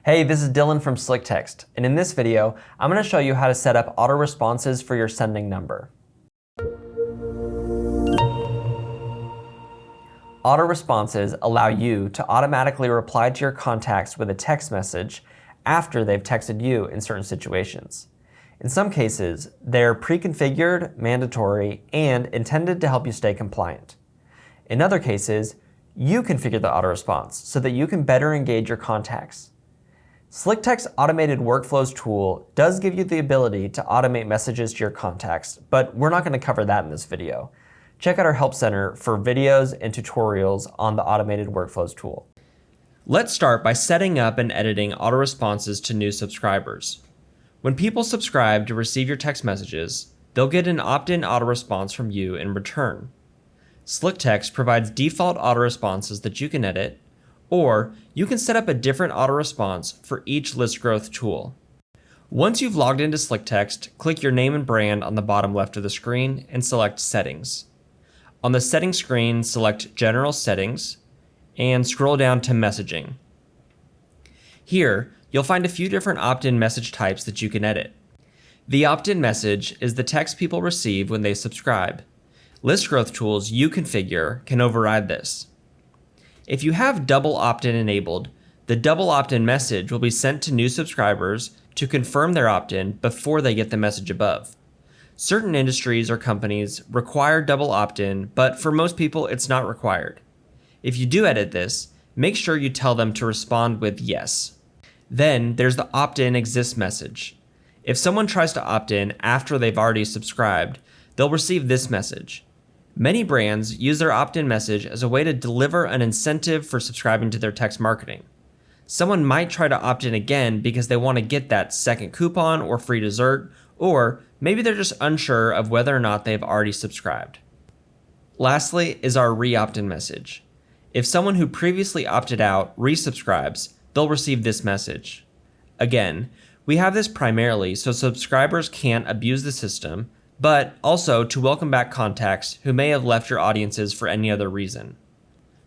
Hey, this is Dylan from SlickText, and in this video, I'm going to show you how to set up auto responses for your sending number. Auto responses allow you to automatically reply to your contacts with a text message after they've texted you in certain situations. In some cases, they're pre-configured, mandatory, and intended to help you stay compliant. In other cases, you configure the auto response so that you can better engage your contacts. SlickText Automated Workflows tool does give you the ability to automate messages to your contacts, but we're not going to cover that in this video. Check out our Help Center for videos and tutorials on the Automated Workflows tool. Let's start by setting up and editing auto responses to new subscribers. When people subscribe to receive your text messages, they'll get an opt-in auto response from you in return. SlickText provides default auto responses that you can edit, or you can set up a different auto response for each list growth tool. Once you've logged into SlickText, click your name and brand on the bottom left of the screen and select Settings. On the Settings screen, select General Settings and scroll down to Messaging. Here, you'll find a few different opt-in message types that you can edit. The opt-in message is the text people receive when they subscribe. List growth tools you configure can override this. If you have double opt-in enabled, the double opt-in message will be sent to new subscribers to confirm their opt-in before they get the message above. Certain industries or companies require double opt-in, but for most people it's not required. If you do edit this, make sure you tell them to respond with yes. Then there's the opt-in exists message. If someone tries to opt in after they've already subscribed, they'll receive this message. Many brands use their opt-in message as a way to deliver an incentive for subscribing to their text marketing. Someone might try to opt in again because they want to get that second coupon or free dessert, or maybe they're just unsure of whether or not they've already subscribed. Lastly is our re-opt-in message. If someone who previously opted out resubscribes, they'll receive this message. Again, we have this primarily so subscribers can't abuse the system, but also to welcome back contacts who may have left your audiences for any other reason.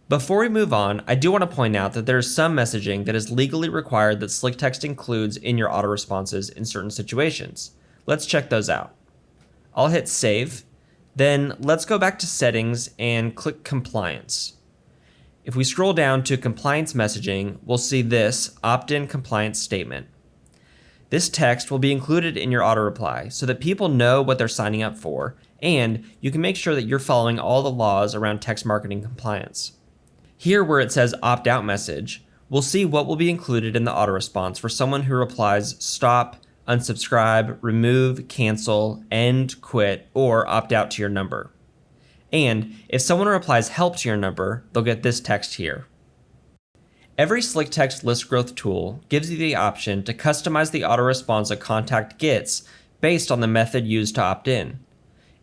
Before we move on, I do want to point out that there is some messaging that is legally required that SlickText includes in your auto responses in certain situations. Let's check those out. I'll hit Save, then let's go back to Settings and click Compliance. If we scroll down to Compliance Messaging, we'll see this opt-in compliance statement. This text will be included in your auto reply so that people know what they're signing up for, and you can make sure that you're following all the laws around text marketing compliance. Here where it says opt out message, we'll see what will be included in the auto response for someone who replies stop, unsubscribe, remove, cancel, end, quit, or opt out to your number. And if someone replies help to your number, they'll get this text here. Every SlickText list growth tool gives you the option to customize the auto response a contact gets based on the method used to opt in.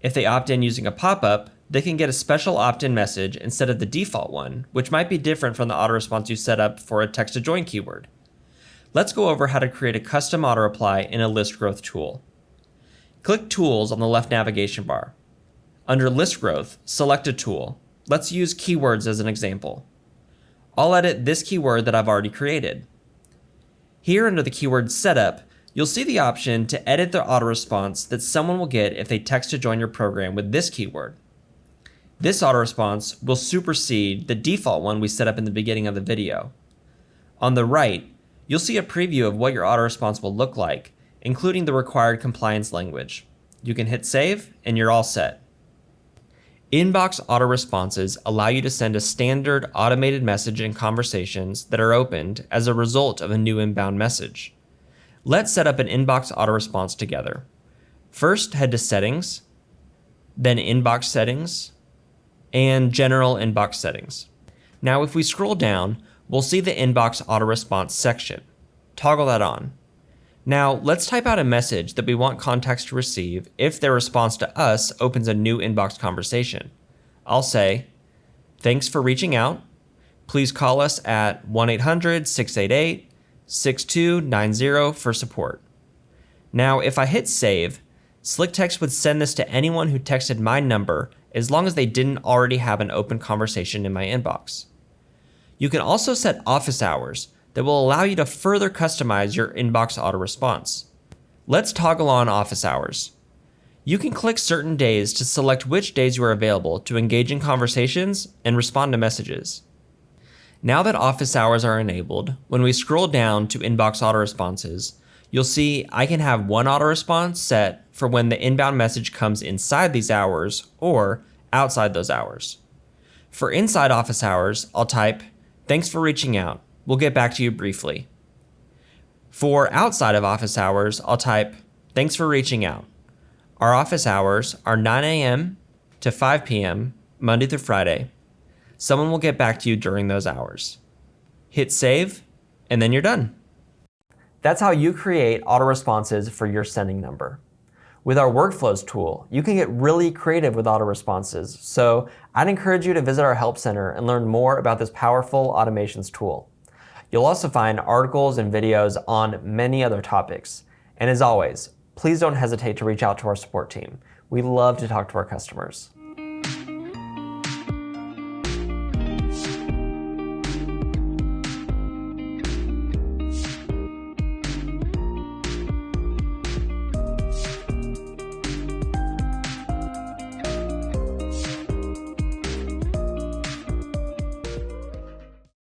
If they opt in using a pop-up, they can get a special opt-in message instead of the default one, which might be different from the auto response you set up for a text to join keyword. Let's go over how to create a custom auto reply in a list growth tool. Click Tools on the left navigation bar. Under List Growth, select a tool. Let's use keywords as an example. I'll edit this keyword that I've already created. Here under the keyword setup, you'll see the option to edit the auto response that someone will get if they text to join your program with this keyword. This auto response will supersede the default one we set up in the beginning of the video. On the right, you'll see a preview of what your auto response will look like, including the required compliance language. You can hit save and you're all set. Inbox auto responses allow you to send a standard automated message in conversations that are opened as a result of a new inbound message. Let's set up an inbox auto response together. First, head to Settings, then Inbox Settings, and General Inbox Settings. Now, if we scroll down, we'll see the Inbox auto response section. Toggle that on. Now, let's type out a message that we want contacts to receive if their response to us opens a new inbox conversation. I'll say, thanks for reaching out. Please call us at 1-800-688-6290 for support. Now, if I hit save, SlickText would send this to anyone who texted my number as long as they didn't already have an open conversation in my inbox. You can also set office hours that will allow you to further customize your inbox auto response. Let's toggle on office hours. You can click certain days to select which days you are available to engage in conversations and respond to messages. Now that office hours are enabled, when we scroll down to inbox auto responses, you'll see I can have one auto response set for when the inbound message comes inside these hours or outside those hours. For inside office hours, I'll type, "Thanks for reaching out. We'll get back to you briefly." For outside of office hours, I'll type, "Thanks for reaching out. Our office hours are 9 a.m. to 5 p.m. Monday through Friday. Someone will get back to you during those hours." Hit save, and then you're done. That's how you create auto responses for your sending number. With our workflows tool, you can get really creative with auto responses, so I'd encourage you to visit our help center and learn more about this powerful automations tool. You'll also find articles and videos on many other topics. And as always, please don't hesitate to reach out to our support team. We love to talk to our customers.